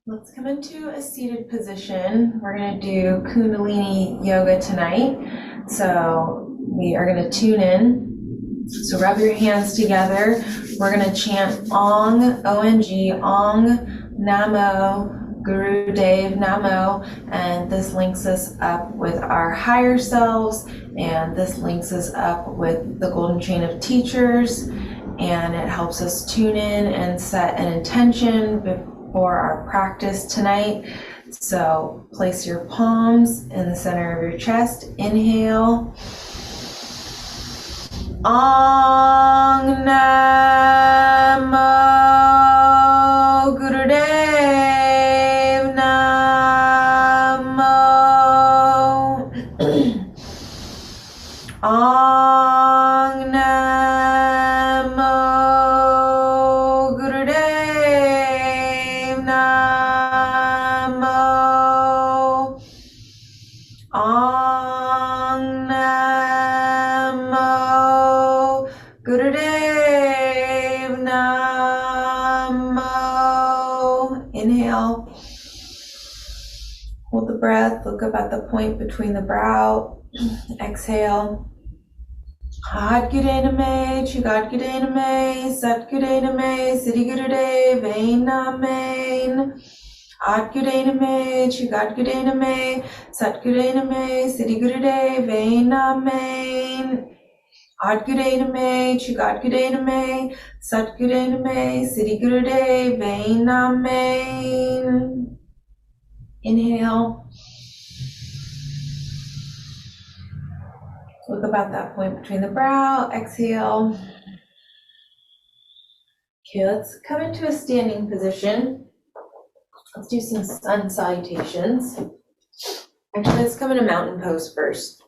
Let's come into a seated position. We're going to do Kundalini Yoga tonight. So we are going to tune in. So rub your hands together. We're going to chant Ong, O-N-G, Ong, Namo, Guru Dev Namo. And this links us up with our higher selves. And this links us up with the golden chain of teachers. And it helps us tune in and set an intention for our practice tonight. So place your palms in the center of your chest. Inhale. Ong Namo Gurudev Namo. Ong Namo Gurudev Namo. Ong Namo Gurudev Namo. Inhale. Hold the breath. Look up at the point between the brow. Exhale. Adgudename, Chugadgudename, Satgudename, Siddhigurudev Amen. Adgudename, Chugadgudename, Satgudename, Siddhigurudev Amen. Adgudename, Chugadgudename, Satgudename, Siddhigurudev Amen. Inhale. Look up at that point between the brow. Exhale. Okay, let's come into a standing position. Let's do some sun salutations. Actually, let's come in a mountain pose first.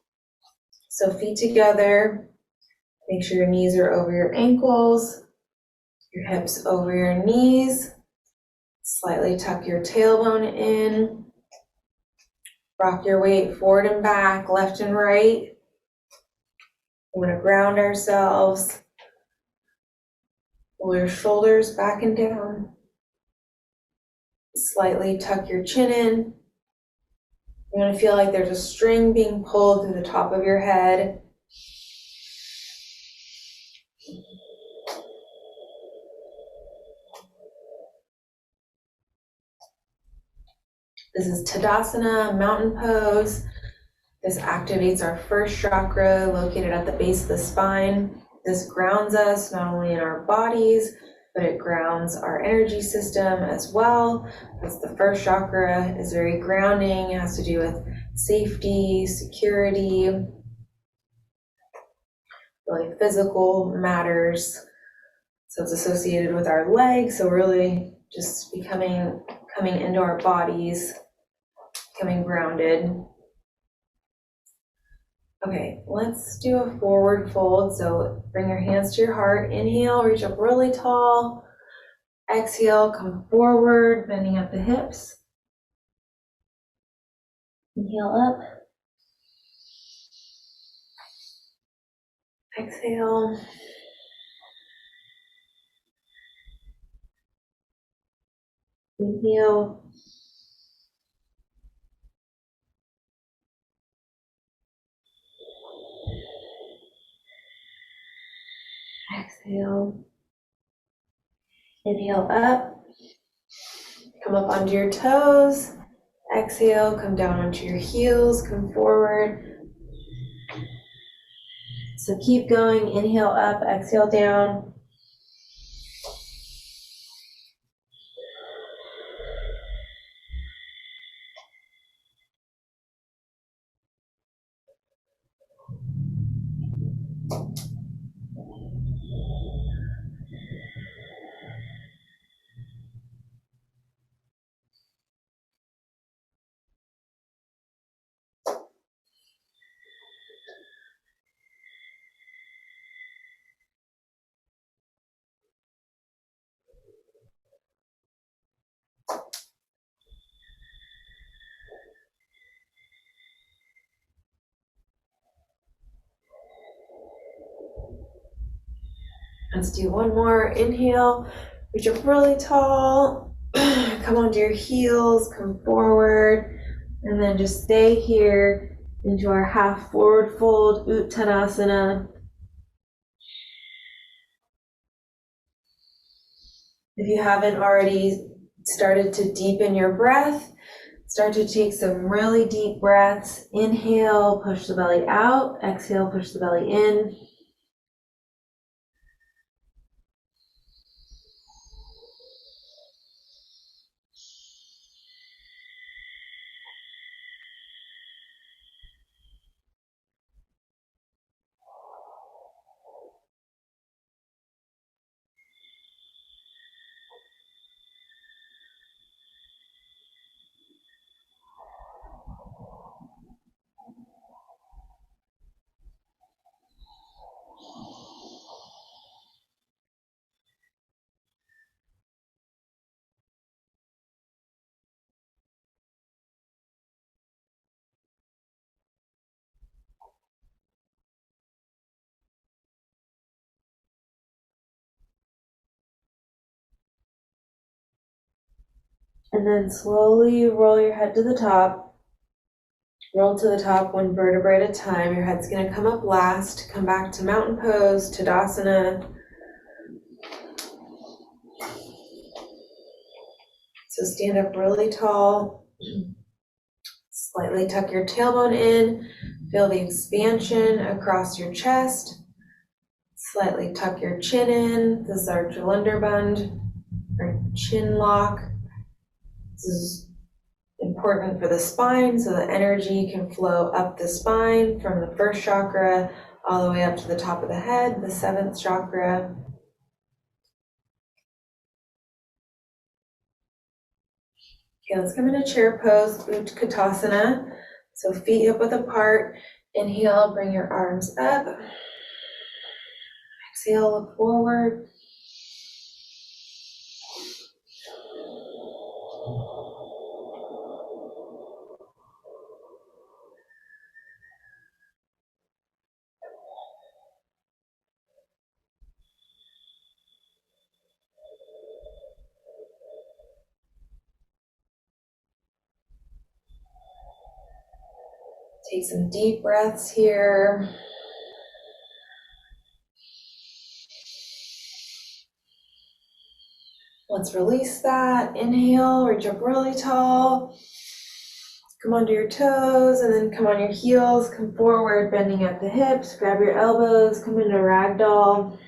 So feet together. Make sure your knees are over your ankles, your hips over your knees. Slightly tuck your tailbone in. Rock your weight forward and back, left and right. We want to ground ourselves. Pull your shoulders back and down. Slightly tuck your chin in. You want to feel like there's a string being pulled through the top of your head. This is Tadasana, mountain pose. This activates our first chakra located at the base of the spine. This grounds us not only in our bodies, but it grounds our energy system as well. Because the first chakra is very grounding. It has to do with safety, security, really physical matters. So it's associated with our legs. So really just coming into our bodies, becoming grounded. Okay, let's do a forward fold. So bring your hands to your heart. Inhale, reach up really tall. Exhale, come forward, bending at the hips. Inhale up. Exhale. Inhale. Exhale. Inhale up. Come up onto your toes. Exhale, come down onto your heels, come forward. So keep going. Inhale up, exhale down. Let's do one more. Inhale, reach up really tall. come onto your heels, come forward, and then just stay here into our half forward fold, Uttanasana. If you haven't already started to deepen your breath, start to take some really deep breaths. Inhale, push the belly out. Exhale, push the belly in. And then slowly roll your head to the top. Roll to the top one vertebrae at a time. Your head's going to come up last. Come back to mountain pose, Tadasana. So stand up really tall. Slightly tuck your tailbone in. Feel the expansion across your chest. Slightly tuck your chin in. This is our Jalandhar or chin lock. This is important for the spine so the energy can flow up the spine from the first chakra all the way up to the top of the head, the seventh chakra. Okay, let's come into chair pose, Utkatasana. So feet hip width apart. Inhale, bring your arms up. Exhale, look forward. Take some deep breaths here. Let's release that. Inhale, reach up really tall. Come onto your toes and then come on your heels. Come forward, bending at the hips. Grab your elbows. Come into ragdoll.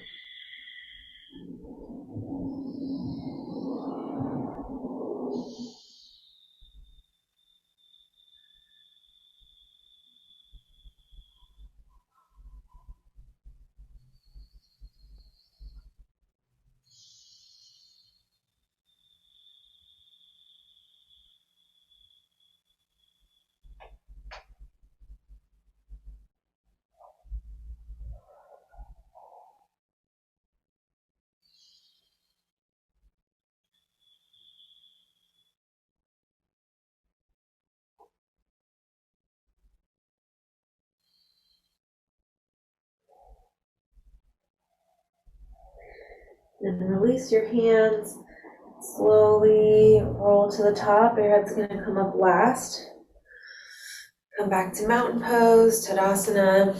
And release your hands. Slowly roll to the top. Your head's going to come up last. Come back to mountain pose, Tadasana.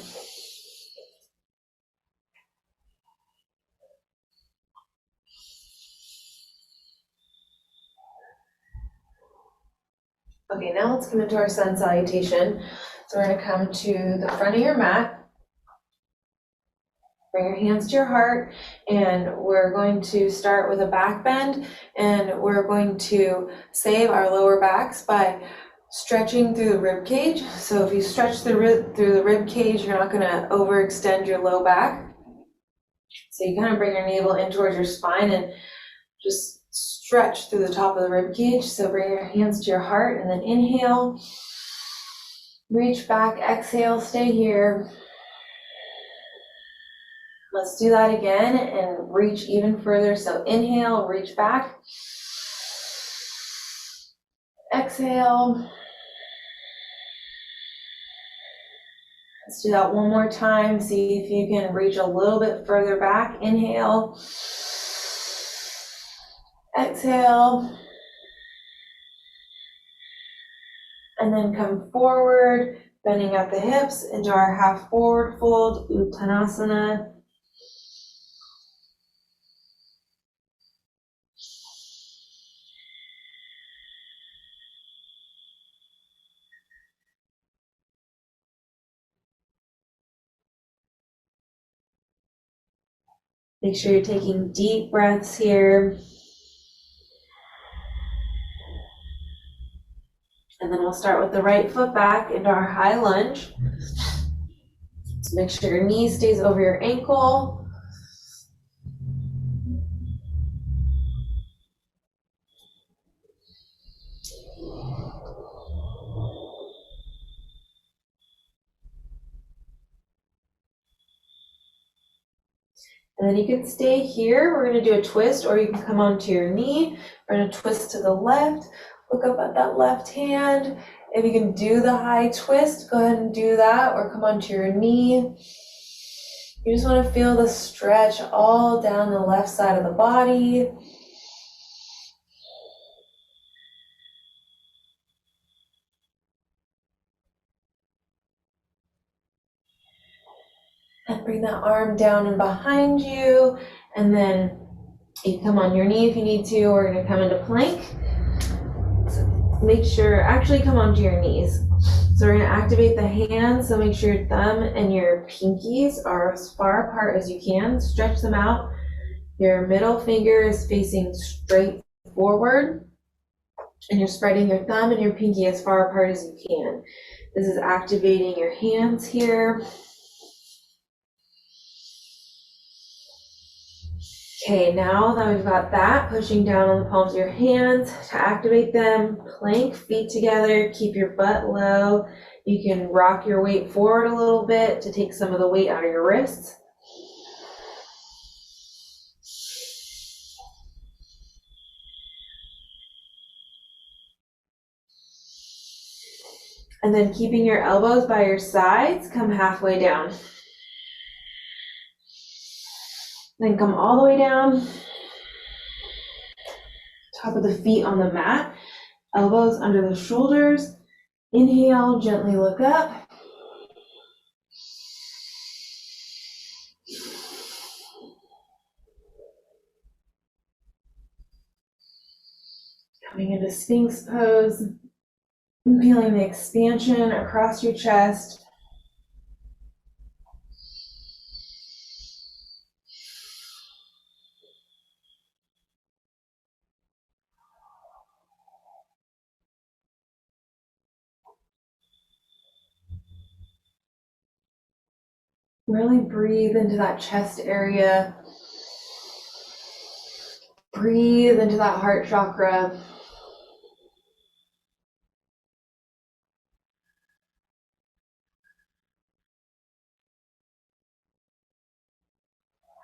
Okay, now let's come into our sun salutation. So we're going to come to the front of your mat. Bring your hands to your heart, and we're going to start with a back bend, and we're going to save our lower backs by stretching through the rib cage. So if you stretch through the rib cage, you're not going to overextend your low back. So you kind of bring your navel in towards your spine and just stretch through the top of the rib cage. So bring your hands to your heart, and then inhale, reach back, exhale, stay here. Let's do that again and reach even further. So inhale, reach back. Exhale. Let's do that one more time. See if you can reach a little bit further back. Inhale. Exhale. And then come forward, bending at the hips into our half forward fold, Uttanasana. Make sure you're taking deep breaths here. And then we'll start with the right foot back into our high lunge. So make sure your knee stays over your ankle. And then you can stay here. We're going to do a twist, or you can come onto your knee. We're going to twist to the left. Look up at that left hand. If you can do the high twist, go ahead and do that, or come onto your knee. You just want to feel the stretch all down the left side of the body. And bring that arm down and behind you. And then you can come on your knee if you need to. We're going to come into plank. So make sure, actually come onto your knees. So we're going to activate the hands. So make sure your thumb and your pinkies are as far apart as you can. Stretch them out. Your middle finger is facing straight forward. And you're spreading your thumb and your pinky as far apart as you can. This is activating your hands here. Okay, now that we've got that, pushing down on the palms of your hands to activate them, plank, feet together, keep your butt low. You can rock your weight forward a little bit to take some of the weight out of your wrists. And then keeping your elbows by your sides, come halfway down. Then come all the way down. Top of the feet on the mat, elbows under the shoulders. Inhale, gently look up. Coming into Sphinx pose. Feeling the expansion across your chest. Really breathe into that chest area. Breathe into that heart chakra.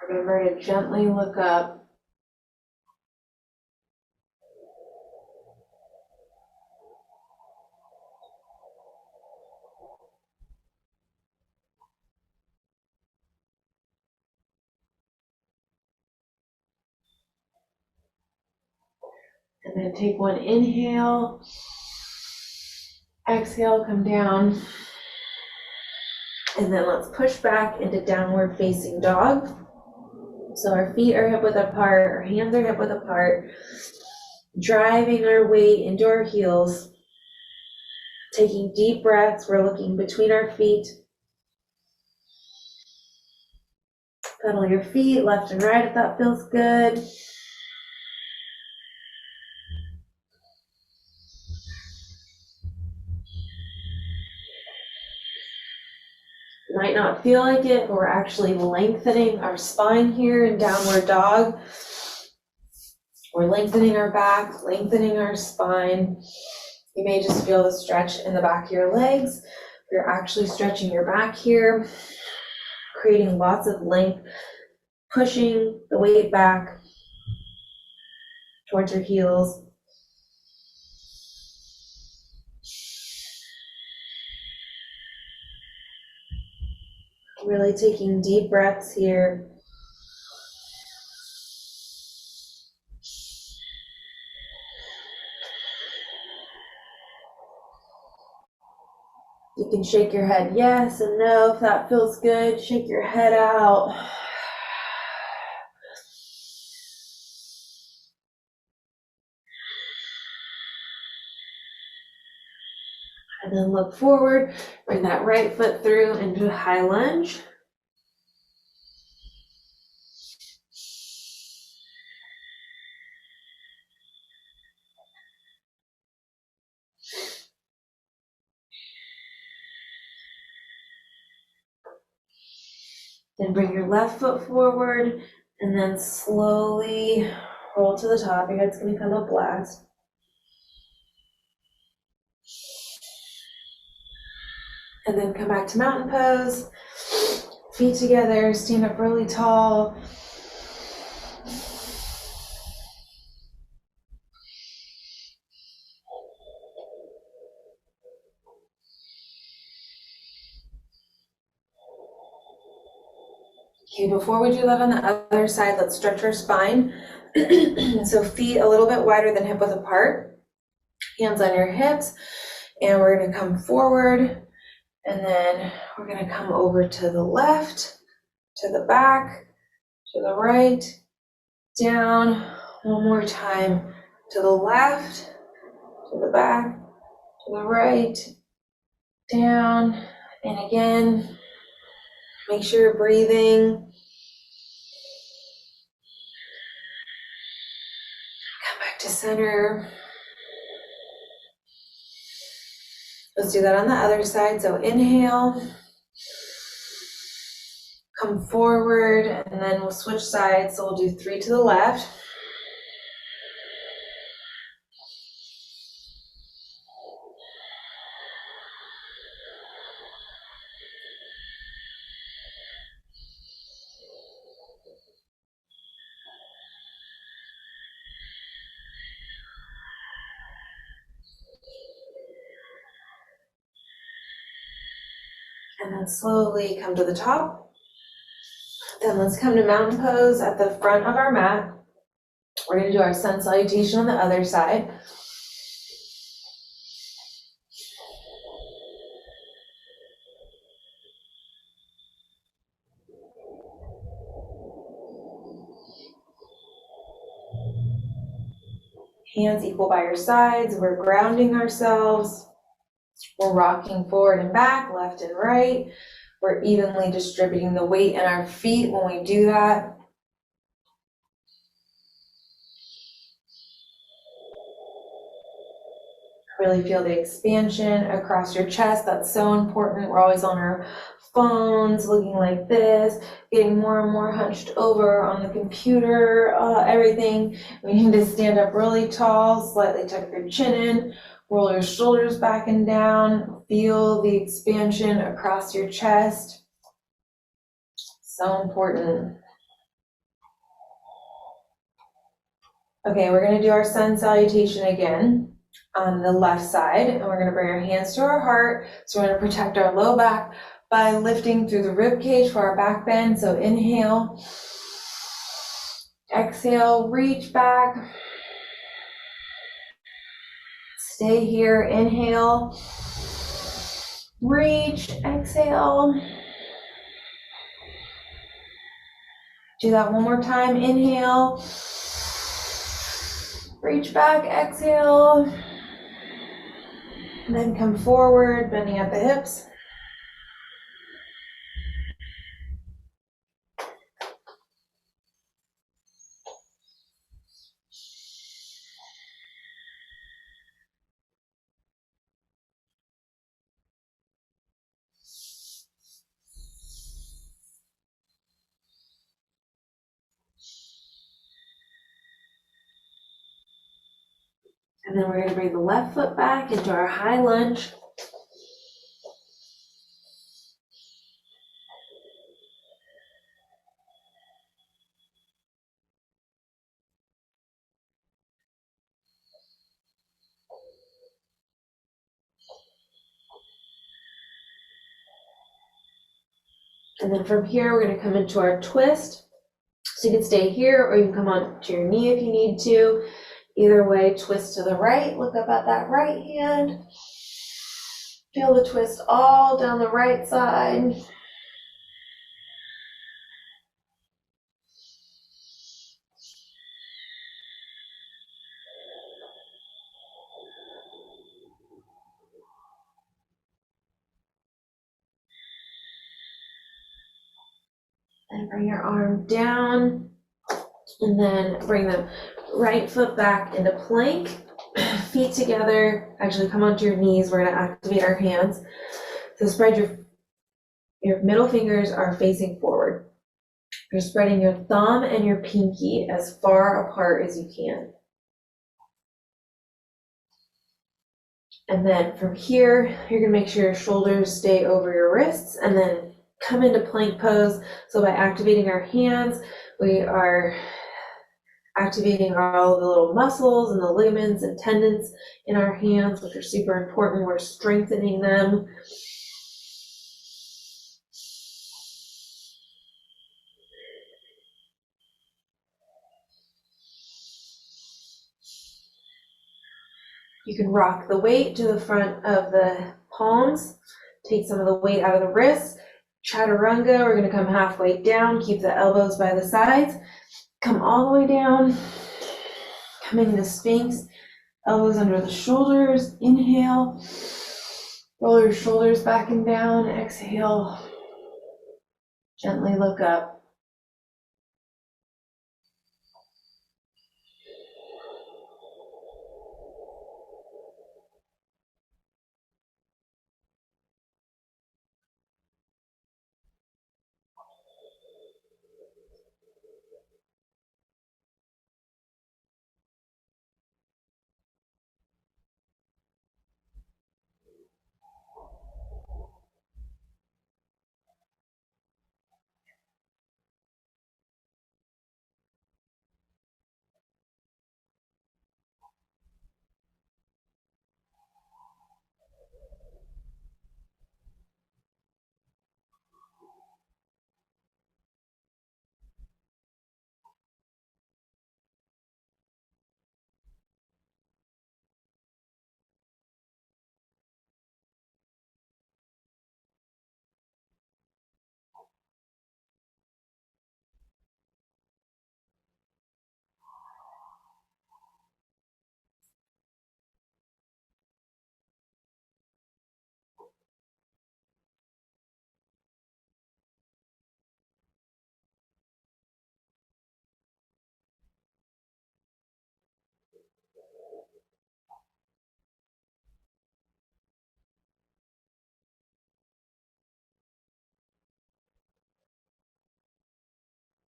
Remember to gently look up. And then take one inhale. Exhale, come down. And then let's push back into downward facing dog. So our feet are hip width apart, our hands are hip width apart. Driving our weight into our heels. Taking deep breaths, we're looking between our feet. Pedal your feet left and right if that feels good. Might not feel like it, but we're actually lengthening our spine here in downward dog. We're lengthening our back, lengthening our spine. You may just feel the stretch in the back of your legs. You're actually stretching your back here, creating lots of length, pushing the weight back towards your heels. Really taking deep breaths here. You can shake your head yes and no if that feels good. Shake your head out. And then look forward, bring that right foot through into a high lunge. Then bring your left foot forward and then slowly roll to the top. Your head's gonna come up last. And then come back to mountain pose. Feet together, stand up really tall. Okay, before we do that on the other side, let's stretch our spine. So feet a little bit wider than hip width apart, hands on your hips, and we're gonna come forward, and then we're gonna come over to the left, to the back, to the right, down. One more time, to the left, to the back, to the right, down, and again. Make sure you're breathing. Come back to center. Let's do that on the other side. So inhale, come forward, and then we'll switch sides. So we'll do 3 to the left. And then slowly come to the top. Then let's come to mountain pose at the front of our mat. We're going to do our sun salutation on the other side. Hands equal by your sides. We're grounding ourselves. We're rocking forward and back, left and right. We're evenly distributing the weight in our feet when we do that. Really feel the expansion across your chest. That's so important. We're always on our phones, looking like this, getting more and more hunched over on the computer, everything. We need to stand up really tall, slightly tuck your chin in, roll your shoulders back and down, feel the expansion across your chest. So important. Okay, we're gonna do our sun salutation again on the left side, and we're gonna bring our hands to our heart. So we're gonna protect our low back by lifting through the rib cage for our back bend. So inhale, exhale, reach back. Stay here, inhale, reach, exhale. Do that one more time, inhale, reach back, exhale. And then come forward, bending at the hips. And then we're going to bring the left foot back into our high lunge. And then from here, we're going to come into our twist. So you can stay here, or you can come on to your knee if you need to. Either way, twist to the right, look up at that right hand. Feel the twist all down the right side. And bring your arm down, and then bring the right foot back into plank. Feet together, actually come onto your knees. We're gonna activate our hands. So spread your middle fingers are facing forward. You're spreading your thumb and your pinky as far apart as you can. And then from here, you're gonna make sure your shoulders stay over your wrists, and then come into plank pose. So by activating our hands, we are activating all of the little muscles and the ligaments and tendons in our hands, which are super important. We're strengthening them. You can rock the weight to the front of the palms, take some of the weight out of the wrists. Chaturanga, we're gonna come halfway down, keep the elbows by the sides, come all the way down, come into Sphinx, elbows under the shoulders, inhale, roll your shoulders back and down, exhale, gently look up.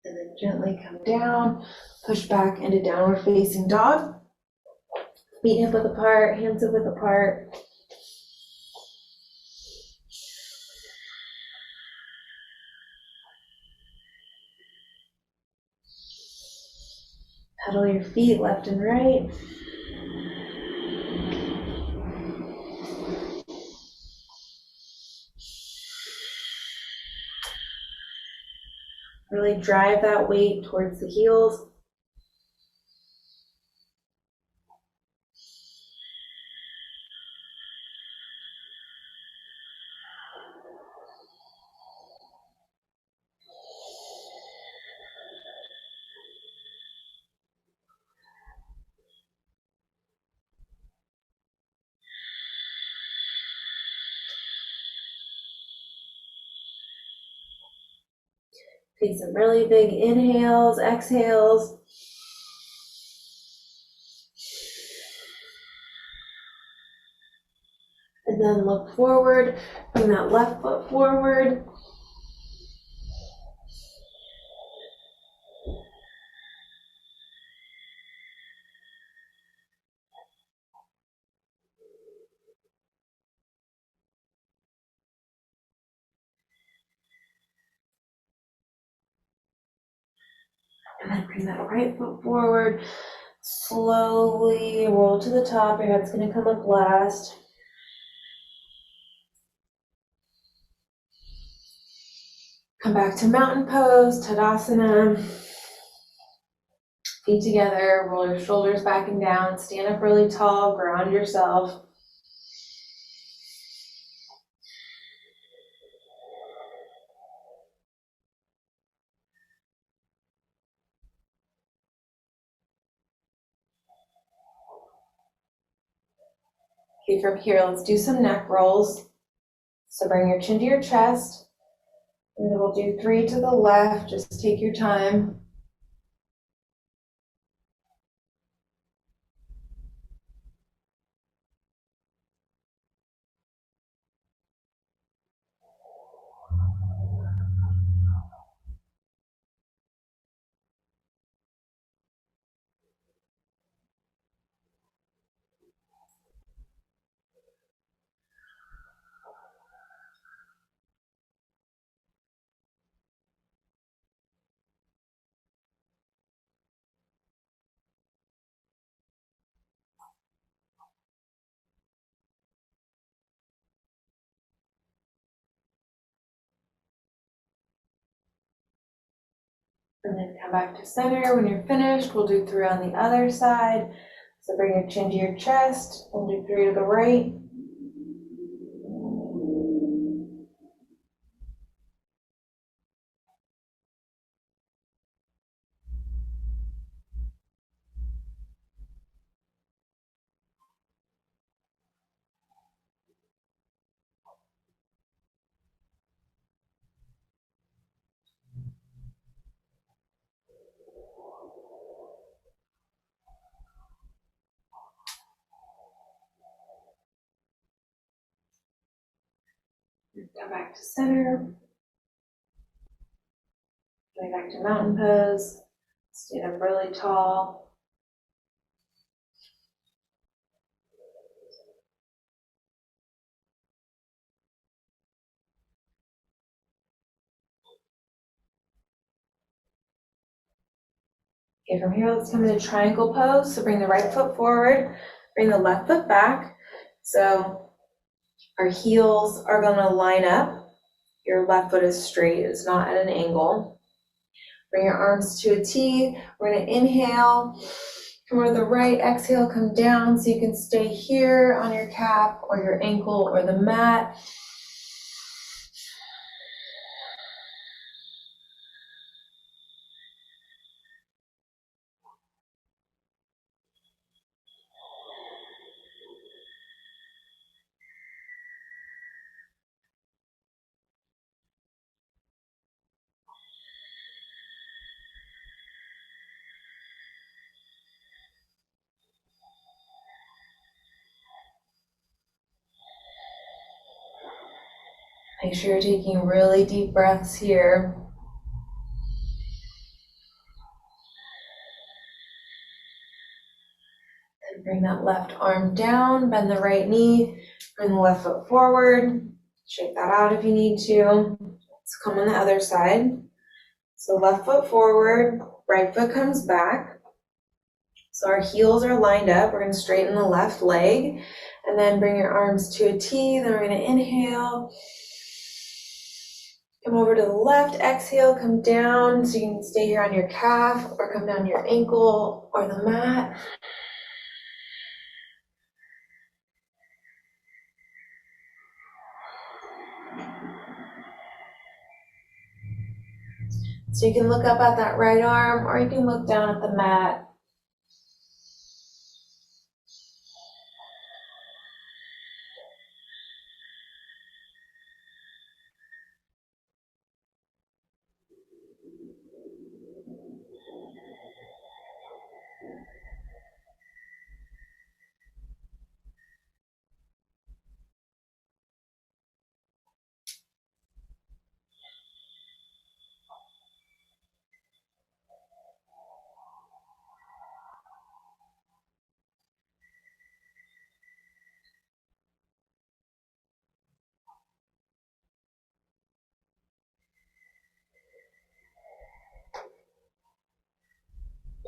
And then gently come down, push back into downward facing dog. Feet hip width apart, hands hip width apart. Pedal your feet left and right. Really drive that weight towards the heels. Take some really big inhales, exhales. And then look forward, bring that left foot forward. And then bring that right foot forward. Slowly roll to the top. Your head's gonna come up last. Come back to mountain pose, Tadasana. Feet together, roll your shoulders back and down, stand up really tall, ground yourself. Okay, from here, let's do some neck rolls. So bring your chin to your chest, and then we'll do 3 to the left. Just take your time. And then come back to center. When you're finished, we'll do 3 on the other side. So bring your chin to your chest. We'll do 3 to the right. Come back to center. Going back to mountain pose. Stand up really tall. Okay, from here, let's come into triangle pose. So bring the right foot forward, bring the left foot back. So our heels are gonna line up. Your left foot is straight, it's not at an angle. Bring your arms to a T. We're gonna inhale, come over to the right, exhale, come down so you can stay here on your calf or your ankle or the mat. Make sure you're taking really deep breaths here. And bring that left arm down, bend the right knee, bring the left foot forward, shake that out if you need to. Let's come on the other side. So left foot forward, right foot comes back. So our heels are lined up. We're gonna straighten the left leg and then bring your arms to a T. Then we're gonna inhale. Come over to the left, exhale, come down so you can stay here on your calf or come down your ankle or the mat. So you can look up at that right arm or you can look down at the mat.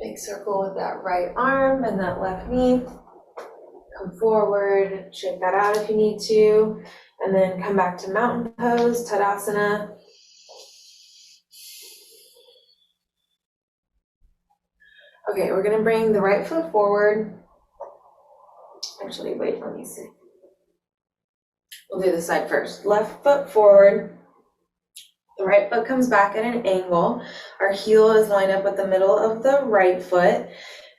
Big circle with that right arm and that left knee. Come forward, shake that out if you need to, and then come back to mountain pose, Tadasana. Okay, we're gonna bring the right foot forward. Actually, wait, let me see. We'll do this side first. Left foot forward. The right foot comes back at an angle. Our heel is lined up with the middle of the right foot,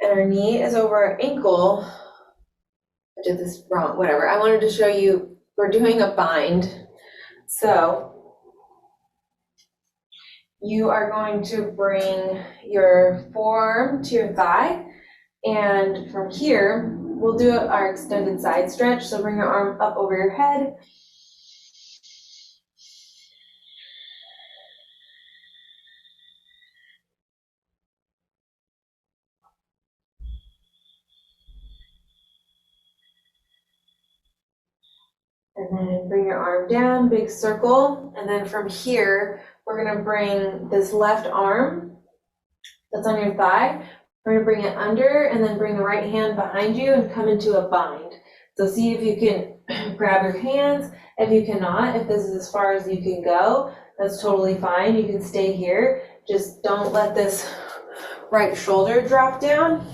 and our knee is over our ankle. did this wrong, whatever. I wanted to show you, we're doing a bind. So you are going to bring your forearm to your thigh, and from here, we'll do our extended side stretch. So bring your arm up over your head. And then bring your arm down, big circle. And then from here, we're gonna bring this left arm that's on your thigh. We're gonna bring it under and then bring the right hand behind you and come into a bind. So see if you can grab your hands. If you cannot, if this is as far as you can go, that's totally fine. You can stay here. Just don't let this right shoulder drop down.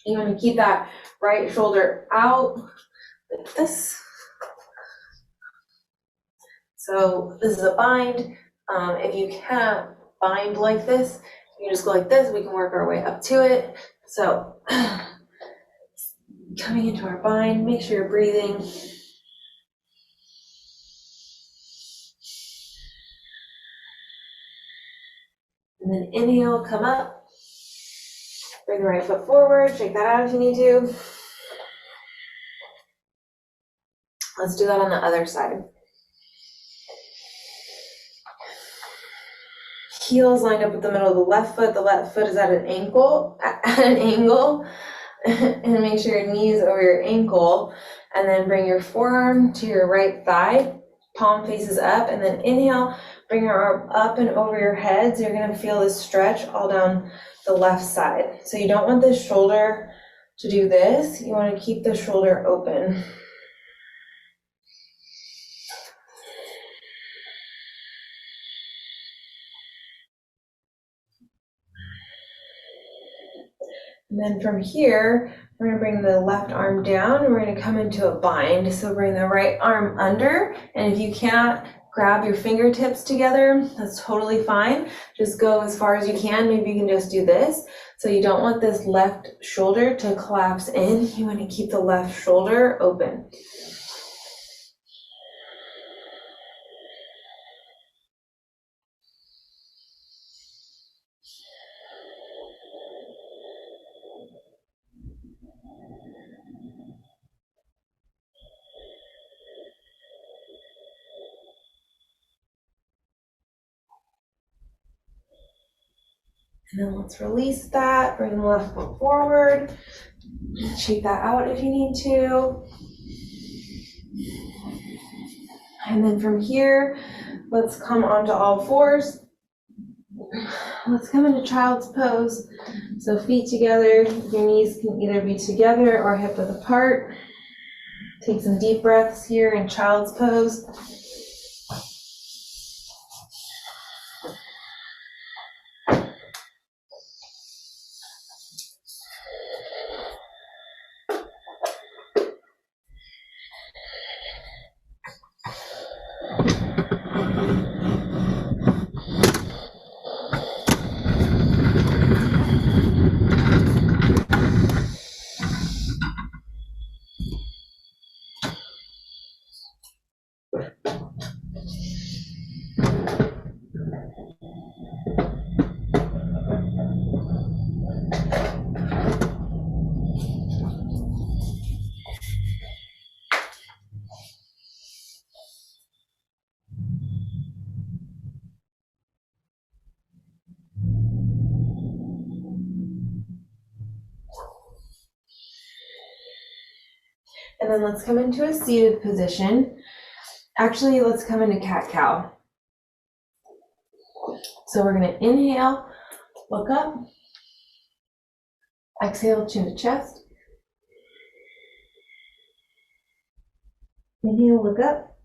You wanna keep that right shoulder out like this. So this is a bind. If you can't bind like this, you can just go like this. We can work our way up to it. So coming into our bind, make sure you're breathing. And then inhale, come up. Bring the right foot forward. Shake that out if you need to. Let's do that on the other side. Heels lined up with the middle of the left foot. The left foot is at an angle, and make sure your knee is over your ankle. And then bring your forearm to your right thigh, palm faces up, and then inhale, bring your arm up and over your head. So you're gonna feel this stretch all down the left side. So you don't want this shoulder to do this. You wanna keep the shoulder open. And then from here, we're gonna bring the left arm down and we're gonna come into a bind. So bring the right arm under, and if you can't grab your fingertips together, that's totally fine. Just go as far as you can. Maybe you can just do this. So you don't want this left shoulder to collapse in. You wanna keep the left shoulder open. And then let's release that, bring the left foot forward, shake that out if you need to. And then from here, let's come onto all fours. Let's come into child's pose. So feet together, your knees can either be together or hip width apart. Take some deep breaths here in child's pose. And then let's come into a seated position. Actually, let's come into cat-cow. So we're gonna inhale, look up. Exhale, chin to chest. Inhale, look up.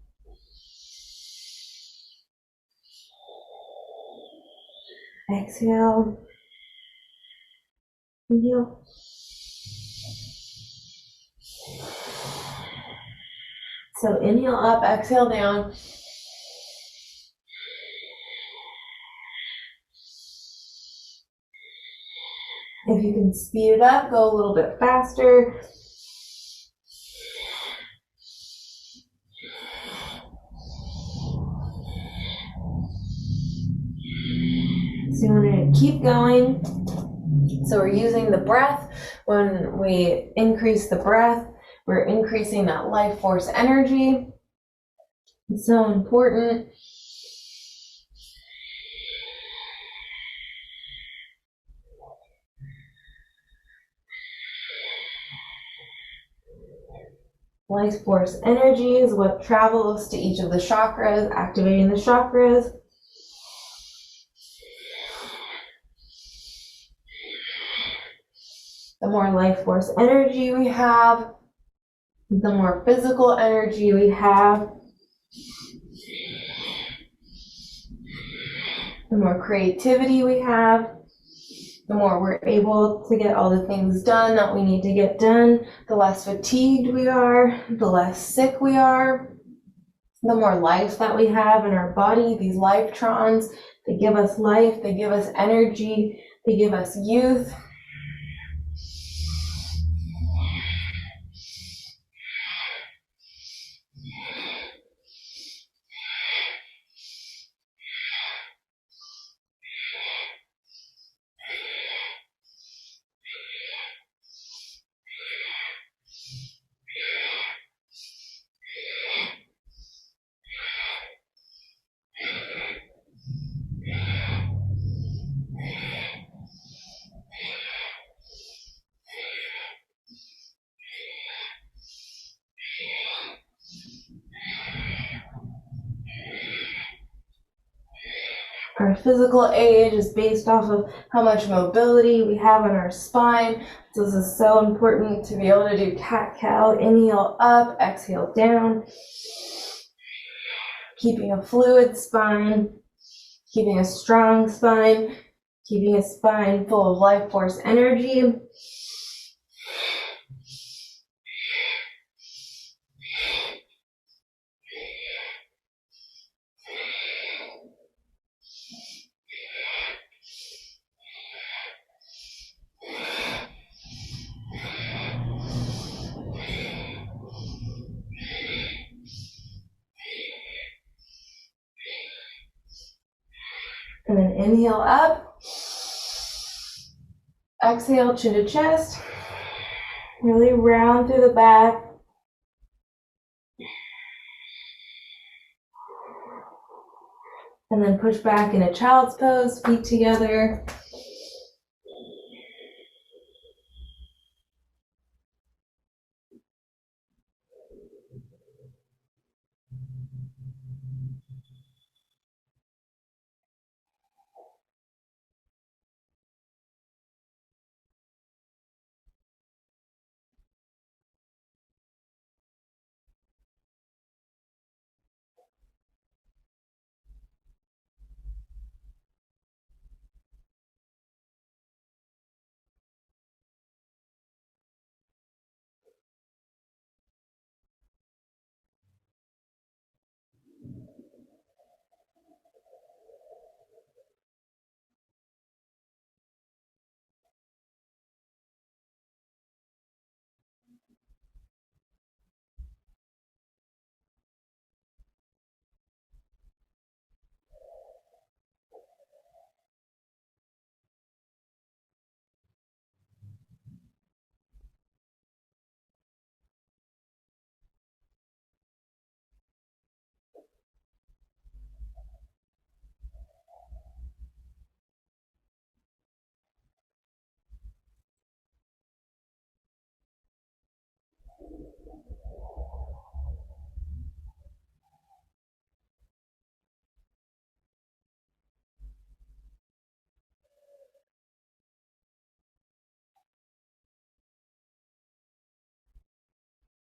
Exhale. Inhale. So inhale up, exhale down. If you can speed it up, go a little bit faster. keep going. So we're using the breath. When we increase the breath, we're increasing that life force energy. It's so important. Life force energy is what travels to each of the chakras, activating the chakras. The more life force energy we have, the more physical energy we have, the more creativity we have, the more we're able to get all the things done that we need to get done, the less fatigued we are, the less sick we are, the more life that we have in our body. These lifetrons, they give us life, they give us energy, they give us youth. Our physical age is based off of how much mobility we have in our spine. So this is so important to be able to do cat-cow. Inhale up, exhale down. Keeping a fluid spine, keeping a strong spine, keeping a spine full of life force energy. And then inhale up, exhale, chin to chest, really round through the back. And then push back in a child's pose, feet together.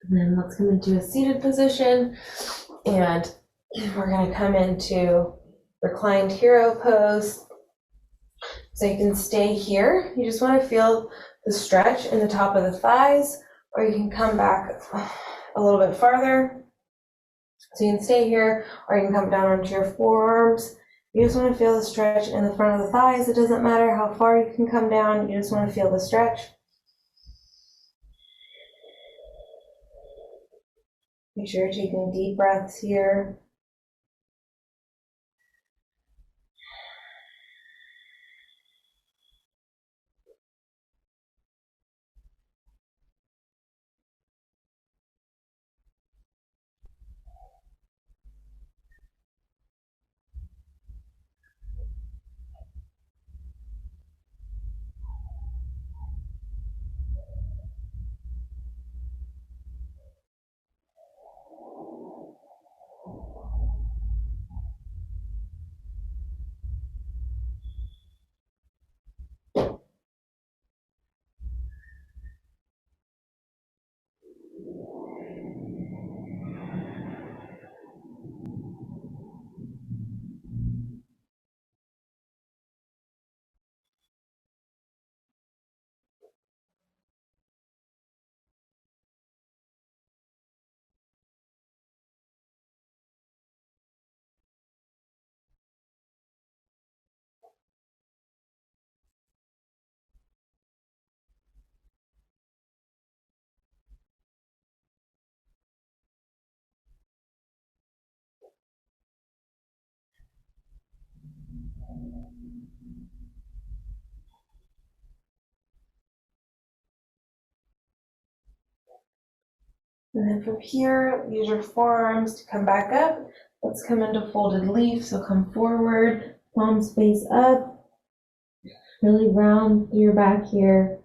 And then let's come into a seated position, and we're going to come into reclined hero pose. So you can stay here. You just want to feel the stretch in the top of the thighs, or you can come back a little bit farther. So you can stay here, or you can come down onto your forearms. You just want to feel the stretch in the front of the thighs. It doesn't matter how far you can come down. You just want to feel the stretch. Make sure you're taking deep breaths here. And then from here, use your forearms to come back up. Let's come into folded leaf. So come forward, palms face up. Really round through your back here.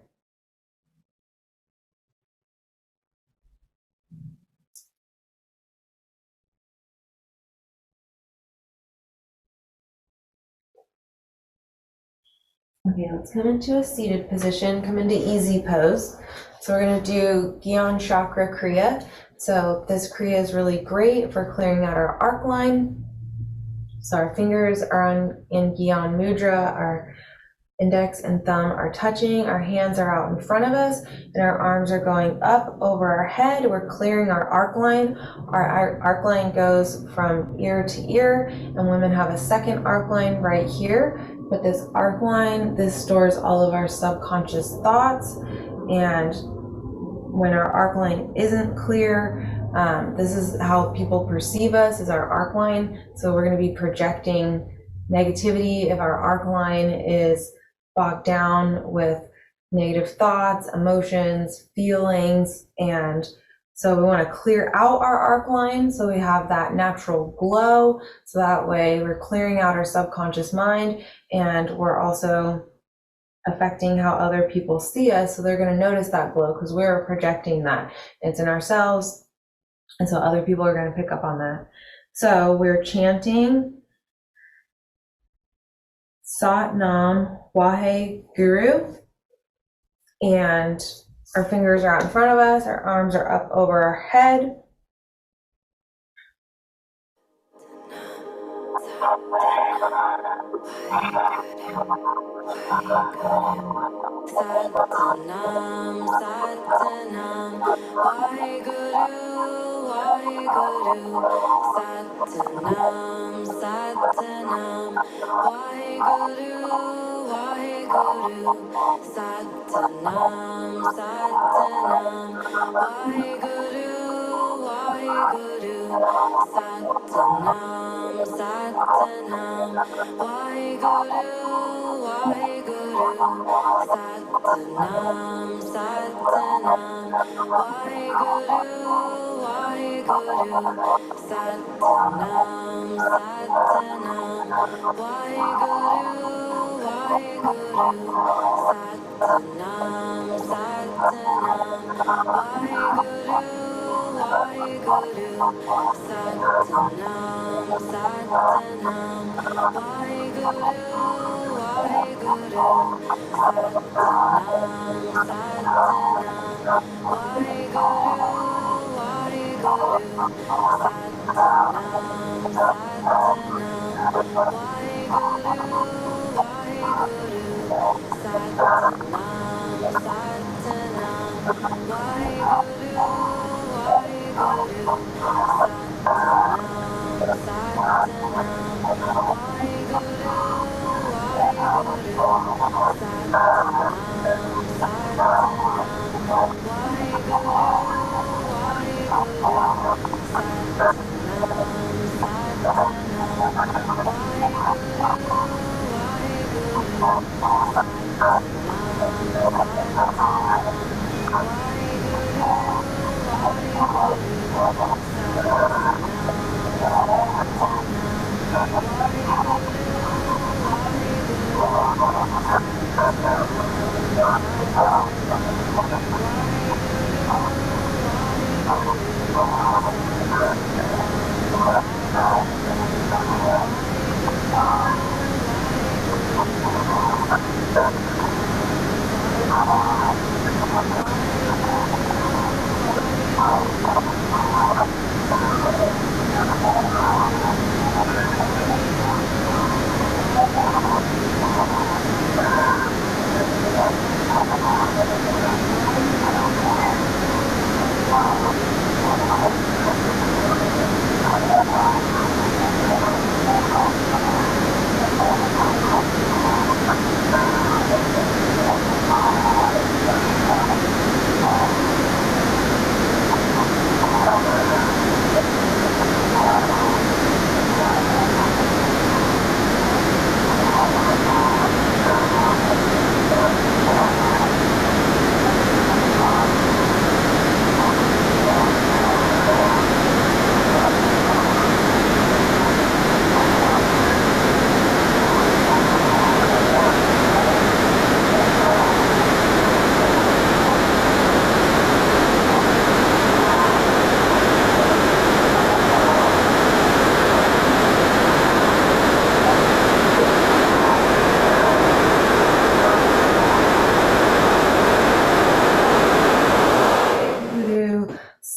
Okay, let's come into a seated position, come into easy pose. So we're going to do Gyan Chakra Kriya. So this Kriya is really great for clearing out our arc line. So our fingers are in Gyan Mudra, our index and thumb are touching, our hands are out in front of us, and our arms are going up over our head. We're clearing our arc line. Our arc line goes from ear to ear, and women have a second arc line right here. But this arc line, this stores all of our subconscious thoughts, and when our arc line isn't clear, this is how people perceive us, is our arc line. So we're going to be projecting negativity if our arc line is bogged down with negative thoughts, emotions, feelings. And so we want to clear out our arc line so we have that natural glow. So that way we're clearing out our subconscious mind, and we're also affecting how other people see us. So they're going to notice that glow because we're projecting that. It's in ourselves. And so other people are going to pick up on that. So we're chanting Sat Nam Wahe Guru, and our fingers are out in front of us, our arms are up over our head. Satanam, Satanam, Waheguru, Waheguru, Satanam, Satanam, Waheguru, Waheguru, Satanam, Satanam, Waheguru, Waheguru, Satanam, Satanam, Waheguru, Waheguru, Satanam, Satanam, Waheguru, Waheguru, Satanam, Satanam, Waheguru, Waheguru, Satanam, Satanam, Waheguru, Waheguru, Satanam, Satanam, Waheguru, Waheguru, Satanam, Satanam, Waheguru, Waheguru, Satanam, Satanam, Waheguru, Waheguru, Satanam, Satanam, Waheguru, Waheguru, Satanam, Satanam, Waheguru, Waheguru, Satanam, Satanam, Waheguru, Waheguru, Satanam, Satanam, Waheguru, Waheguru,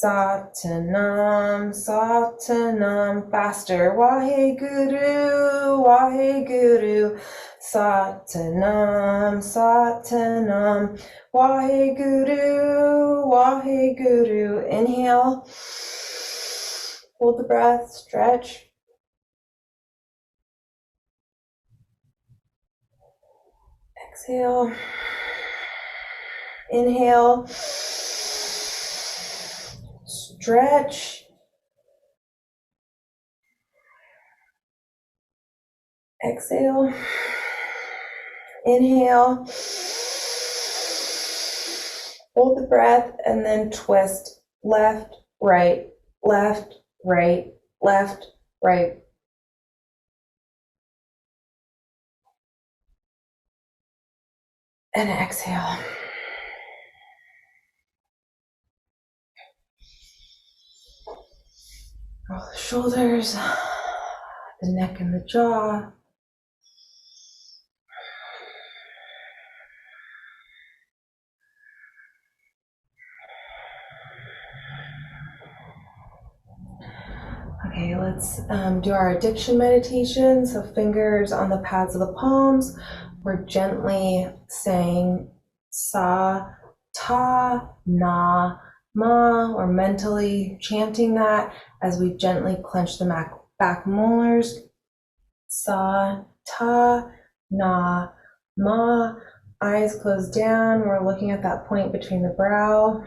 Satanam, Satanam, faster. Waheguru, Waheguru. Satanam, Satanam, Waheguru, Waheguru. Inhale, hold the breath, stretch. Exhale, inhale, stretch. Exhale, inhale, hold the breath, and then twist left, right, left, right, left, right. And exhale. Roll the shoulders, the neck and the jaw. Okay, let's do our addiction meditation. So fingers on the pads of the palms. We're gently saying sa, ta, na, ma. We're mentally chanting that as we gently clench the back molars. Sa, ta, na, ma. Eyes closed down. We're looking at that point between the brow.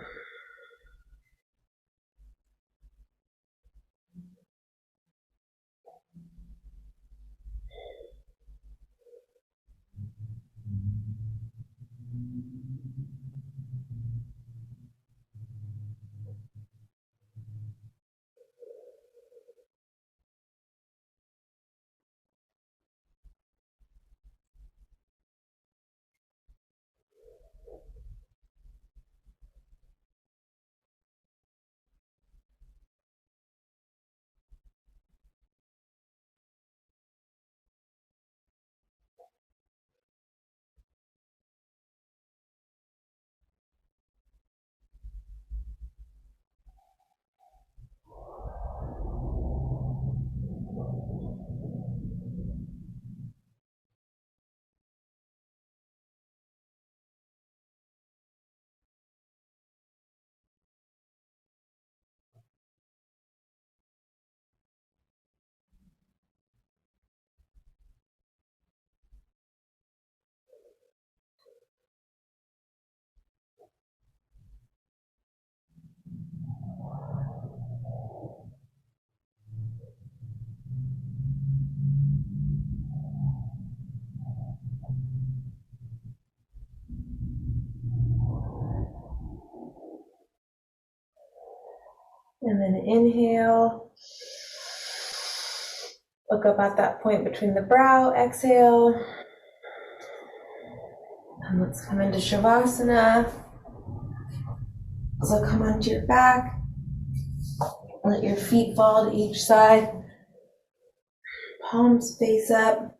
And then inhale. Look up at that point between the brow. Exhale. And let's come into Shavasana. So come onto your back. Let your feet fall to each side. Palms face up.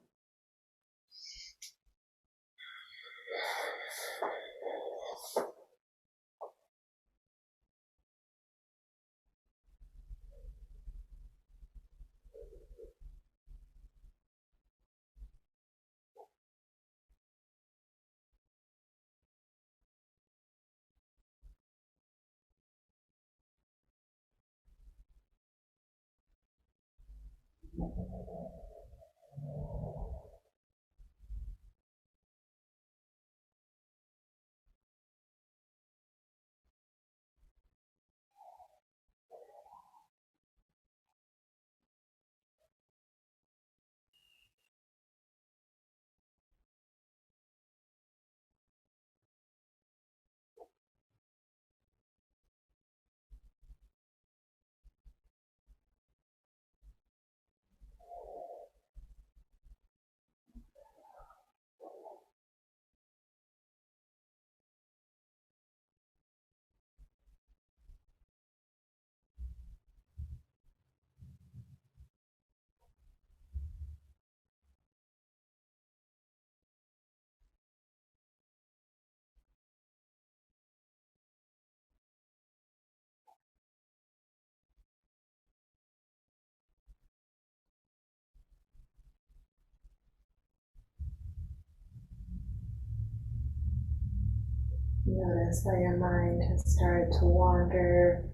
Notice that your mind has started to wander.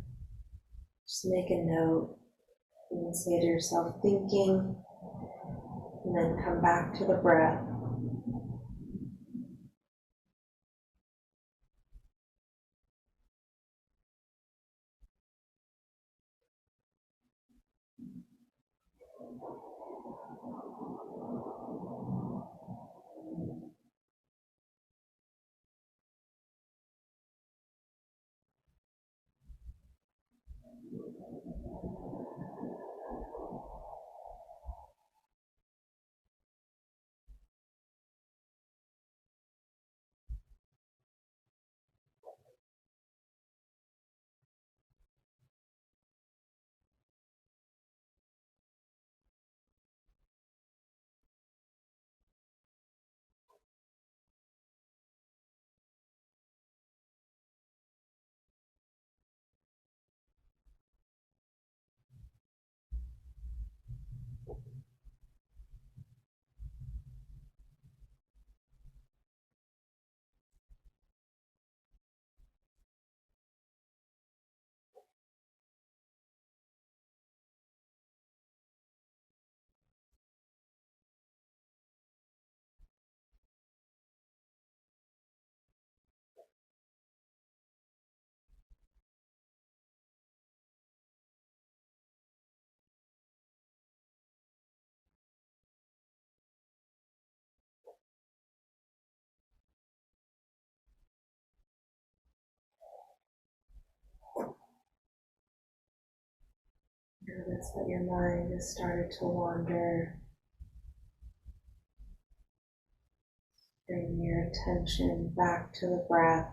Just make a note and say to yourself, thinking, and then come back to the breath. Notice that your mind has started to wander. Bring your attention back to the breath.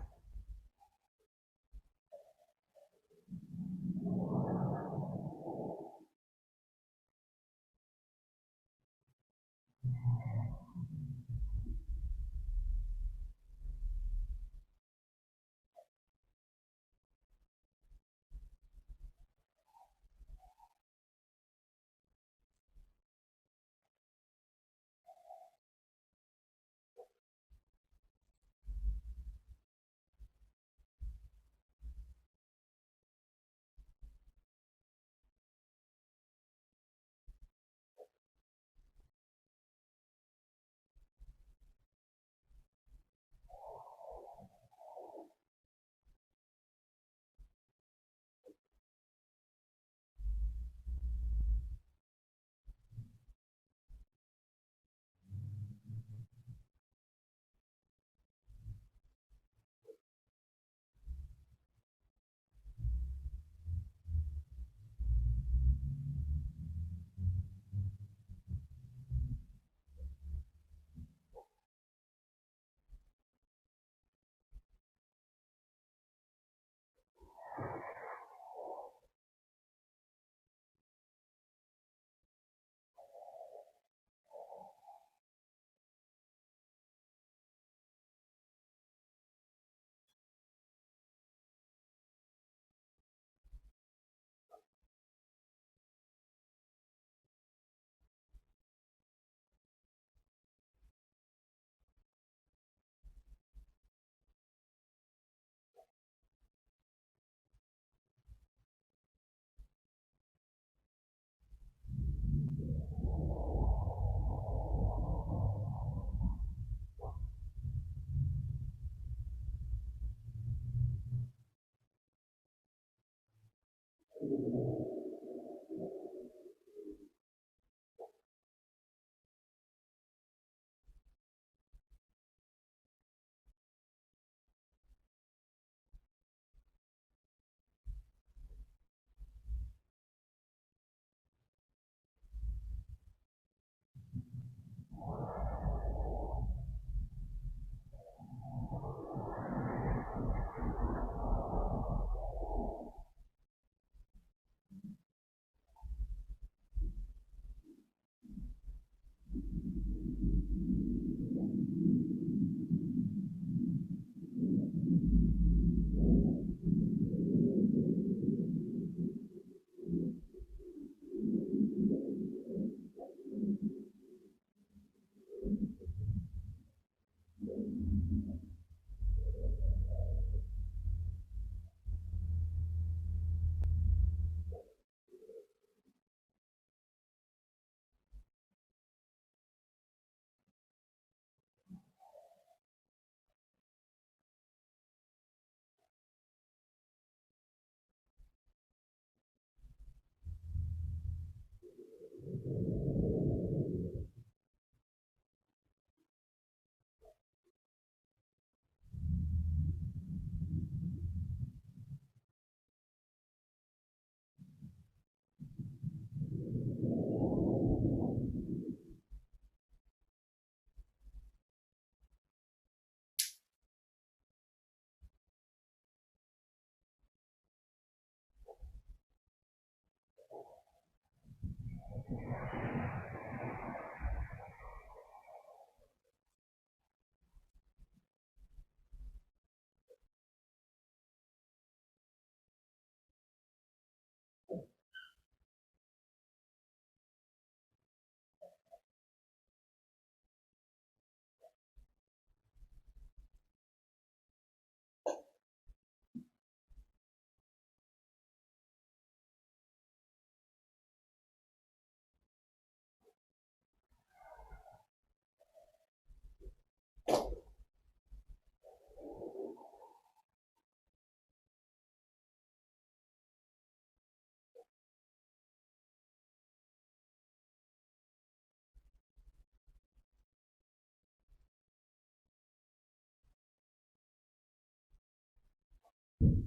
And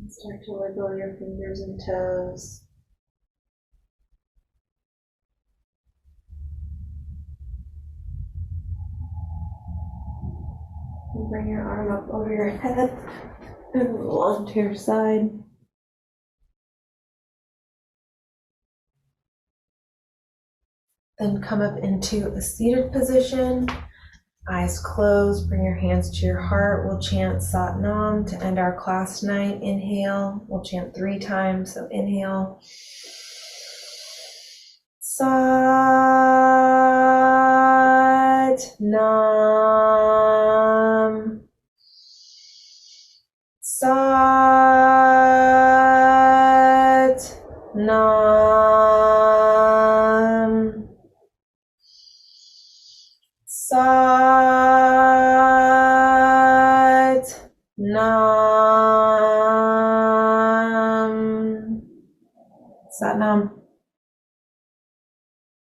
start to wiggle your fingers and toes. And bring your arm up over your head and a little onto your side. Then come up into a seated position. Eyes closed, bring your hands to your heart. We'll chant Sat Nam to end our class tonight. Inhale, we'll chant 3 times. So inhale. Sat Nam. Sat Nam. Sat Nam. Sat Nam.